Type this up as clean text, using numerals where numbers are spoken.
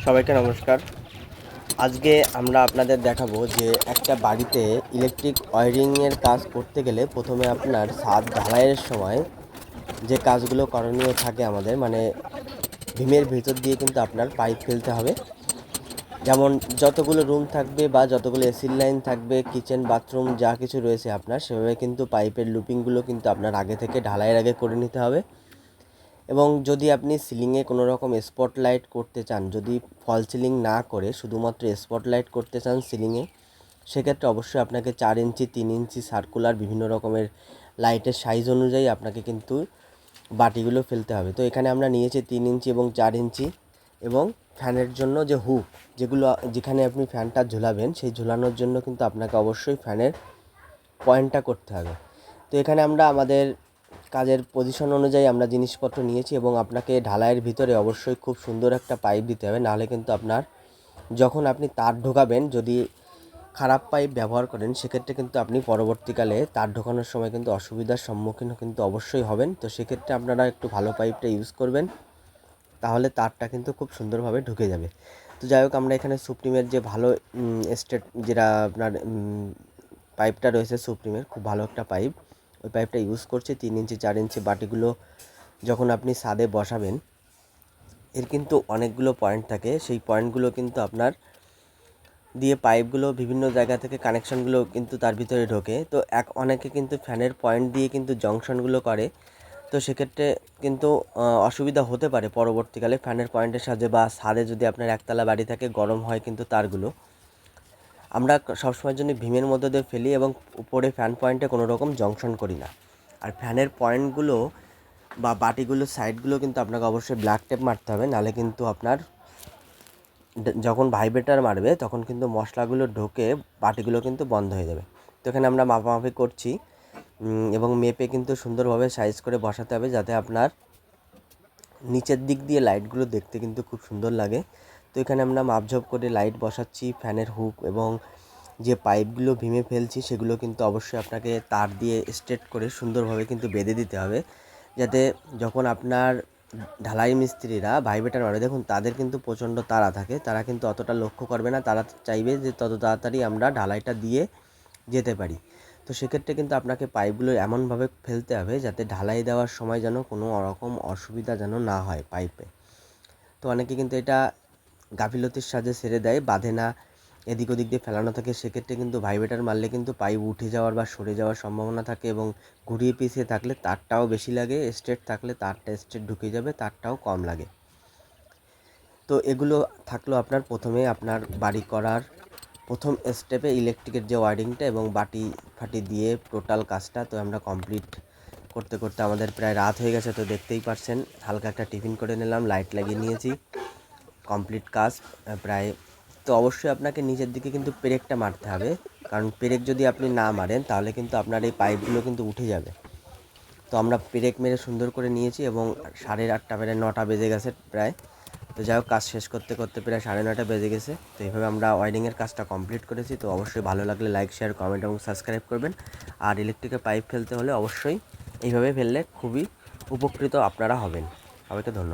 সবাইকে নমস্কার। আজকে আমরা আপনাদের দেখাবো যে একটা বাড়িতে ইলেকট্রিক ওয়্যারিংয়ের কাজ করতে গেলে প্রথমে আপনার ছাদ ঢালাইয়ের সময় যে কাজগুলো করণীয় থাকে আমাদের, মানে ভীমের ভিতর দিয়ে কিন্তু আপনার পাইপ ফেলতে হবে। যেমন যতগুলো রুম থাকবে বা যতগুলো এসির লাইন থাকবে, কিচেন বাথরুম যা কিছু রয়েছে আপনার, সেভাবে কিন্তু পাইপের লুপিংগুলো কিন্তু আপনার আগে থেকে ঢালাইয়ের আগে করে নিতে হবে। এবং যদি আপনি সিলিংয়ে কোনো রকম স্পটলাইট করতে চান, যদি ফল সিলিং না করে শুধুমাত্র স্পটলাইট করতে চান সিলিংয়ে, সেক্ষেত্রে অবশ্যই আপনাকে 4 ইঞ্চি 3 ইঞ্চি সার্কুলার বিভিন্ন রকমের লাইটের সাইজ অনুযায়ী আপনাকে কিন্তু বাটিগুলো ফেলতে হবে। তো এখানে আমরা নিয়েছি 3 ইঞ্চি এবং 4 ইঞ্চি। এবং ফ্যানের জন্য যে হুক, যেখানে আপনি ফ্যানটা ঝুলাবেন, সেই ঝুলানোর জন্য কিন্তু আপনাকে অবশ্যই ফ্যানের পয়েন্টটা করতে হবে। তো এখানে আমরা আমাদের কাজের পজিশন অনুযায়ী আমরা জিনিসপত্র নিয়েছি এবং আপনাকে ঢালাইয়ের ভিতরে অবশ্যই খুব সুন্দর একটা পাইপ দিতে হবে, নাহলে কিন্তু আপনার যখন আপনি তার ঢোকাবেন, যদি খারাপ পাইপ ব্যবহার করেন, সেক্ষেত্রে কিন্তু আপনি পরবর্তীকালে তার ঢোকানোর সময় কিন্তু অসুবিধার সম্মুখীন কিন্তু অবশ্যই হবেন। তো সেক্ষেত্রে আপনারা একটু ভালো পাইপটা ইউজ করবেন, তাহলে তারটা কিন্তু খুব সুন্দরভাবে ঢুকে যাবে। তো যাই হোক, আমরা এখানে সুপ্রিমের যে ভালো স্টেট যেটা আপনার পাইপটা রয়েছে, সুপ্রিমের খুব ভালো একটা পাইপ, ওই পাইপটা ইউজ করছি। 3 ইঞ্চি 4 ইঞ্চি বাটিগুলো যখন আপনি ছাদে বসাবেন, এর কিন্তু অনেকগুলো পয়েন্ট থাকে, সেই পয়েন্টগুলো কিন্তু আপনার দিয়ে পাইপগুলো বিভিন্ন জায়গা থেকে কানেকশনগুলো কিন্তু তার ভিতরে ঢোকে। তো অনেকে কিন্তু ফ্যানের পয়েন্ট দিয়ে কিন্তু জংশনগুলো করে। তো সেক্ষেত্রে কিন্তু অসুবিধা হতে পারে পরবর্তীকালে ফ্যানের পয়েন্টের সাহায্যে, বা ছাদে যদি আপনার একতলা বাড়ি থাকে, গরম হয় কিন্তু তারগুলো। আমরা সবসময়ের জন্য ভীমের মধ্যে দিয়ে ফেলি এবং উপরে ফ্যান পয়েন্টে কোনো রকম জংশন করি না। আর ফ্যানের পয়েন্টগুলো বা বাটিগুলোর সাইডগুলো কিন্তু আপনাকে অবশ্যই ব্ল্যাক টেপ মারতে হবে, নাহলে কিন্তু আপনার যখন ভাইব্রেটার মারবে তখন কিন্তু মশলাগুলো ঢোকে, বাটিগুলো কিন্তু বন্ধ হয়ে যাবে। তো এখানে আমরা মাপামাপি করছি এবং মেপে কিন্তু সুন্দরভাবে সাইজ করে বসাতে হবে, যাতে আপনার নিচের দিক দিয়ে লাইটগুলো দেখতে কিন্তু খুব সুন্দর লাগে। তো এখানে আমরা মাপঝোপ করে লাইট বসাচ্ছি, ফ্যানের হুক এবং যে পাইপগুলো ভীমে ফেলছি সেগুলো কিন্তু অবশ্যই আপনাকে তার দিয়ে স্ট্রেট করে সুন্দরভাবে কিন্তু বেঁধে দিতে হবে, যাতে যখন আপনার ঢালাই মিস্ত্রিরা ভাইব্রেটার মারে, দেখুন তাদের কিন্তু প্রচণ্ড তাড়া থাকে, তারা কিন্তু অতটা লক্ষ্য করবে না, তারা চাইবে যে তত তাড়াতাড়ি আমরা ঢালাইটা দিয়ে যেতে পারি। তো সেক্ষেত্রে কিন্তু আপনাকে পাইপগুলো এমনভাবে ফেলতে হবে যাতে ঢালাই দেওয়ার সময় যেন কোনো রকম অসুবিধা যেন না হয় পাইপে। তো অনেকে কিন্তু এটা গাফিলতির সাহায্যে ছেড়ে দেয়, বাঁধে না, এদিক ওদিক দিয়ে ফেলানো থাকে। সেক্ষেত্রে কিন্তু ভাইব্রেটার মারলে কিন্তু পাইপ উঠে যাওয়ার বা সরে যাওয়ার সম্ভাবনা থাকে, এবং ঘুরিয়ে পিছিয়ে থাকলে তারটাও বেশি লাগে, স্ট্রেট থাকলে তারটা স্ট্রেট ঢুকে যাবে, তারটাও কম লাগে। তো এগুলো থাকলো আপনার প্রথমে আপনার বাড়ি করার প্রথম স্টেপে ইলেকট্রিকের যে ওয়্যারিংটা এবং বাটি ফাটি দিয়ে টোটাল কাজটা। তো আমরা কমপ্লিট করতে করতে আমাদের প্রায় রাত হয়ে গেছে। তো দেখতেই পাচ্ছেন, হালকা একটা টিফিন করে নিলাম, লাইট লাগিয়ে নিয়েছি, কমপ্লিট কাজ প্রায়। তো অবশ্যই আপনাকে নিচের দিকে কিন্তু পেরেকটা মারতে হবে, কারণ পেরেক যদি আপনি না মারেন তাহলে কিন্তু আপনার এই পাইপগুলো কিন্তু উঠে যাবে। তো আমরা পেরেক মেরে সুন্দর করে নিয়েছি এবং 8:30 প্রায় 9টা বেজে গেছে প্রায়। তো যাই হোক, কাজ শেষ করতে করতে প্রায় 9:30 বেজে গেছে। তো এইভাবে আমরা ওয়্যারিংয়ের কাজটা কমপ্লিট করেছি। তো অবশ্যই ভালো লাগলে লাইক, শেয়ার, কমেন্ট এবং সাবস্ক্রাইব করবেন। আর ইলেকট্রিকের পাইপ ফেলতে হলে অবশ্যই এইভাবে ফেললে খুবই উপকৃত আপনারা হবেন। সবাইকে ধন্যবাদ।